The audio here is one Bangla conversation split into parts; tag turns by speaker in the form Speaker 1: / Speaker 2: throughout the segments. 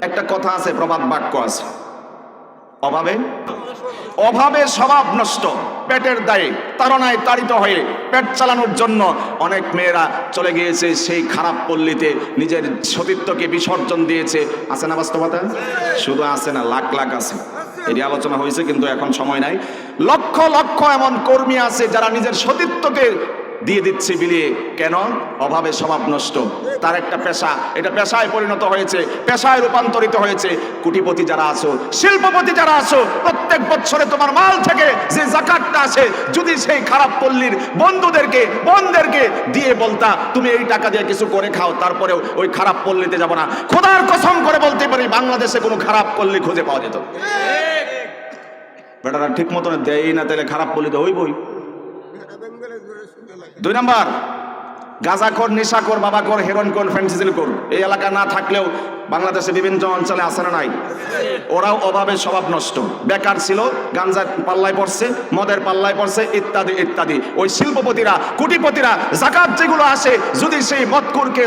Speaker 1: একটা কথা আছে, প্রবাদ বাক্য আছে, অভাবে অভাবে স্বভাব নষ্ট, পেটের দায়ে তাড়নায় তাড়িত হয়ে পেট চালানোর জন্য অনেক মেয়েরা চলে গিয়েছে সেই খারাপ পল্লীতে, নিজের সতীত্বকে বিসর্জন দিয়েছে। আছে না বাস্তবতা? শুধু আছে না, লাখ লাখ আছে। এটি আলোচনা হয়েছে কিন্তু এখন সময় নাই। লক্ষ লক্ষ এমন কর্মী আছে যারা নিজের সতীত্বকে দিয়ে দিচ্ছে বিলিয়ে। কেন? অভাবে স্বভাব নষ্ট। তার একটা পেশা, এটা পেশায় পরিণত হয়েছে, পেশায় রূপান্তরিত হয়েছে। কোটিপতি যারা আছো, শিল্পপতি যারা আছো, প্রত্যেক বছরে তোমার মাল থেকে যে যাকাতটা আছে, যদি সেই খারাপ পল্লীর বন্ধুদেরকে বোনদেরকে দিয়ে বলতা তুমি এই টাকা দিয়ে কিছু করে খাও, তারপরেও ওই খারাপ পল্লীতে যাব না। খোদার কসম করে বলতে পারি বাংলাদেশে কোনো খারাপ পল্লী খুঁজে পাওয়া যেত। বেটারা ঠিক মতন দেয় না, তাহলে খারাপ পল্লীতে হইবই। 2 নাম্বার, গাঁজাখোর, নেশাখোর, বাবাখোর, হেরোইনখোর, ফেন্সিডিলখোর এই এলাকা না থাকলেও বাংলাদেশে বিভিন্ন অঞ্চলে আছে না নাই? ওরাও অভাবে স্বভাব নষ্ট, বেকার ছিল, গাঞ্জার পাল্লায় পড়ছে, মদের পাল্লায় পড়ছে, ইত্যাদি ইত্যাদি। ওই শিল্পপতিরা, কোটিপতিরা যাকাত যেগুলো আসে, যদি সেই মদখোরকে,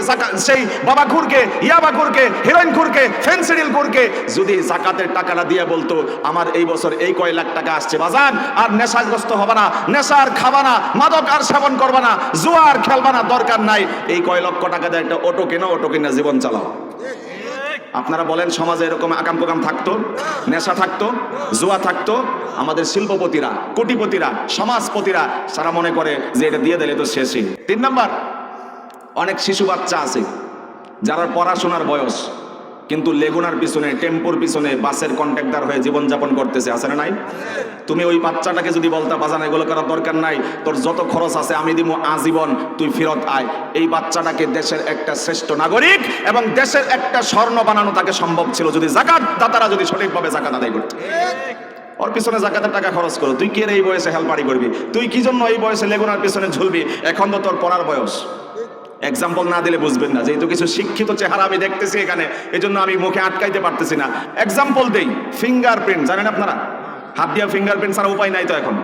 Speaker 1: সেই বাবাখোরকে, ইয়াবাখোরকে, হেরোইনখোরকে, ফেন্সিডিলখোরকে যদি যাকাতের টাকাটা দিয়ে বলতো আমার এই বছর এই কয় লাখ টাকা আসছে বাজান, আর নেশাগ্রস্ত হবে না, নেশার খাবা না, মাদক আর সেবন করবা না, জুয়ার খেলবা না, দরকার নাই, এই কয় লক্ষ টাকা দিয়ে একটা অটো কেনো, অটো কিনা জীবন চালাও। আপনারা বলেন সমাজে এরকম আকাম প্রকাম থাকতো, নেশা থাকতো, জুয়া থাকতো, আমাদের শিল্পপতিরা, কোটিপতিরা, সমাজপতিরা সারা মনে করে যে এটা দিয়ে দিলে তো শেষই। 3 নাম্বার, অনেক শিশু বাচ্চা আছে যারা পড়াশোনার বয়স, কিন্তু লেগুনার পিছনে, টেম্পোর পিছনে, বাসের কন্ট্রাক্টর হয়ে জীবনযাপন করতেছে। আছে না নাই? তুমি ওই বাচ্চাটাকে যদি বলতে বাজান এগুলো করার দরকার নাই, তোর যত খরচ আছে আমি দিব আজীবন, তুই ফেরত আয়, এই বাচ্চাটাকে দেশের একটা শ্রেষ্ঠ নাগরিক এবং দেশের একটা স্বর্ণ বানানো তাকে সম্ভব ছিল যদি যাকাত দাতারা যদি সঠিকভাবে যাকাত আদায় করত। ওর পিছনে যাকাতের টাকা খরচ করো, তুই কে এই বয়সে হেলপারি করবি? তুই কি জন্য এই বয়সে লেগুনার পিছনে ঝুলবি? এখন তো তোর পড়ার বয়স। এক্সাম্পল না দিলে বুঝবেন না, যেহেতু কিছু শিক্ষিত চেহারা আমি দেখতেছি এখানে, এই জন্য আমি মুখে আটকাইতে পারতেছি না। এক্সাম্পল দেই, ফিঙ্গারপ্রিন্ট জানেন আপনারা? হাত দিয়ে ফিঙ্গারপ্রিন্ট ছাড়া উপায় নাই তো এখন।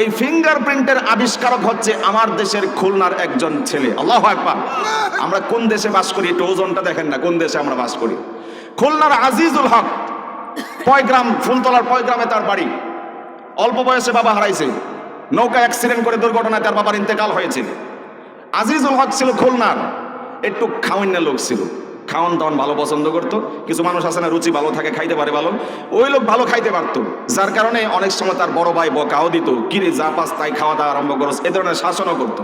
Speaker 1: এই ফিঙ্গারপ্রিন্টের আবিষ্কারক হচ্ছে আমার দেশের খুলনার একজন ছেলে। আল্লাহু আকবার। আমরা কোন দেশে বাস করি একটু ওজনটা দেখেন না, কোন দেশে আমরা বাস করি। খুলনার আজিজুল হক, পয়গ্রাম, ফুলতলার পয়গ্রামে তার বাড়ি। অল্প বয়সে বাবা হারাইছে, নৌকা অ্যাক্সিডেন্ট করে দুর্ঘটনায় তার বাবার ইন্তেকাল হয়েছে। আজিজুল হক ছিল খুলনার, একটু খাওয়ান্না লোক ছিল, খাওয়ান দাওয়ান ভালো পছন্দ করতো। কিছু মানুষ আছে না রুচি ভালো থাকে, খাইতে পারে ভালো, ওই লোক ভালো খাইতে পারতো, যার কারণে অনেক সময় তার বড় ভাই বকাও দিত, কিরে যা পাস তাই খাওয়া দাওয়া আরম্ভ করস, এ ধরনের শাসনও করতো।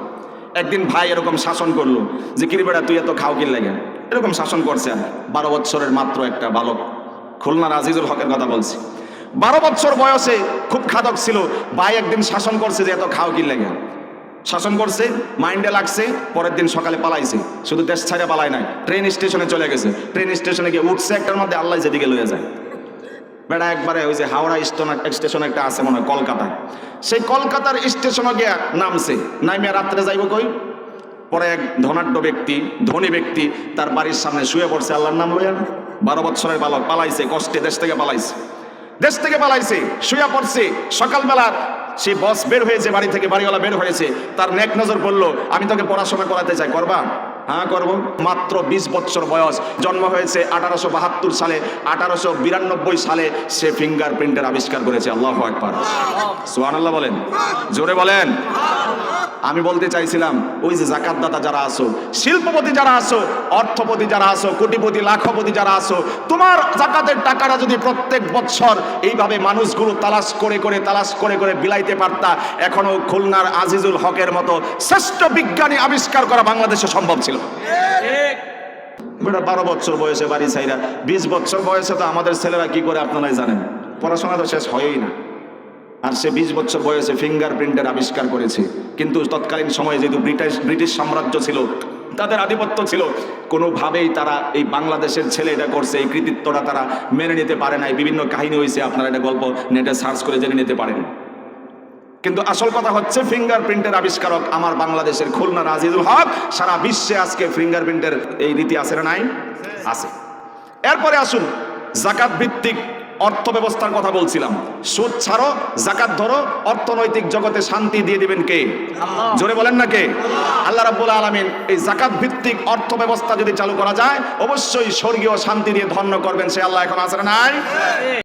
Speaker 1: একদিন ভাই এরকম শাসন করলো যে কিরে বেড়া তুই এত খাও কি লাগে, এরকম শাসন করছে। 12 বছরের মাত্র একটা বালক, খুলনার আজিজুল হকের কথা বলছি। 12 বছর বয়সে খুব খাদক ছিল, ভাই একদিন শাসন করছে যে এত খাও কি লাগে, শাসন করছে, মাইন্ডে লাগছে, পরের দিন সকালে পালাইছে। শুধু দেশ ছাড়া পালায় নাই, ট্রেন স্টেশনে চলে গেছে। ট্রেন স্টেশনে গিয়ে উঠছে একটার মধ্যে, আল্লাহ যেদিকে লয়ে যায়। বেড়া একবারে ওই যে হাওড়া স্টেশন একটা আছে মনে হয় কলকাতায়, সেই কলকাতার স্টেশনে গিয়ে নামছে, নামিয়া রাত্রে যাইব কই। পরে এক ধনাঢ্য ব্যক্তি, ধনী ব্যক্তি তার বাড়ির সামনে শুয়ে পড়ছে আল্লাহর নাম লইয়া। 12 বছরের বালক পালাইছে, কষ্টে দেশ থেকে পালাইছে, দেশ থেকে পালাইছে, শুয়ে পড়ছে। সকালবেলা সে বস বের হয়েছে বাড়ি থেকে, বাড়িওয়ালা বের হয়েছে, তার নেক নজর পড়লো, আমি তোকে পড়াশোনা করাতে চাই, করবা? হ্যাঁ করব। মাত্র 20 বছর বয়স, জন্ম হয়েছে 1872 সালে, 1892 সালে সে ফিঙ্গারপ্রিন্টের আবিষ্কার করেছে। আল্লাহু আকবার, সুবহানাল্লাহ বলেন, জোরে বলেন। আমি বলতে চাইছিলাম ওই যে যাকাত দাতা যারা আছো, শিল্পপতি যারা আছো, অর্থপতি যারা আছো, কোটিপতি লাখপতি যারা আছো, তোমার যাকাতের টাকাটা যদি প্রত্যেক বছর এইভাবে মানুষগুলো তালাশ করে করে বিলাইতে পারতা, এখনো খুলনার আজিজুল হকের মতো শ্রেষ্ঠ বিজ্ঞানী আবিষ্কার করা বাংলাদেশে সম্ভব ছিল। 12 বছর বয়সে বাড়ি ছাইরা, 20 বছর বয়সে তো আমাদের ছেলেরা কি করে আপনারাই জানেন, পড়াশোনা তো শেষ হয়ই না। আর সে 20 বছর বয়সে ফিঙ্গারপ্রিন্টের আবিষ্কার করেছে। কিন্তু তৎকালীন সময়ে যেহেতু ব্রিটিশ সাম্রাজ্য ছিল, তাদের আধিপত্য ছিল, কোনোভাবেই তারা এই বাংলাদেশের ছেলে এটা করছে এই কৃতিত্বটা তারা মেনে নিতে পারে নাই। বিভিন্ন কাহিনী হয়েছে, আপনারা এটা গল্প নেটে সার্চ করে জেনে নিতে পারেন। কিন্তু আসল কথা হচ্ছে ফিঙ্গারপ্রিন্টের আবিষ্কারক আমার বাংলাদেশের খুলনার আজিজুল হক। সারা বিশ্বে আজকে ফিঙ্গারপ্রিন্টের এই রীতি আছে না নাই? আছে। এরপরে আসুন, যাকাত ভিত্তিক অর্থ ব্যবস্থার কথা বলছিলাম। সুদ ছাড়ো, যাকাত ধরো, অর্থনৈতিক জগতে শান্তি দিয়ে দিবেন কে? জোরে বলেন না কে? আল্লাহ রাব্বুল আলামিন এই যাকাত ভিত্তিক অর্থ ব্যবস্থা যদি চালু করা যায়, অবশ্যই স্বর্গীয় শান্তি দিয়ে ধন্য করবেন। সে আল্লাহ এখন আছে না নাই?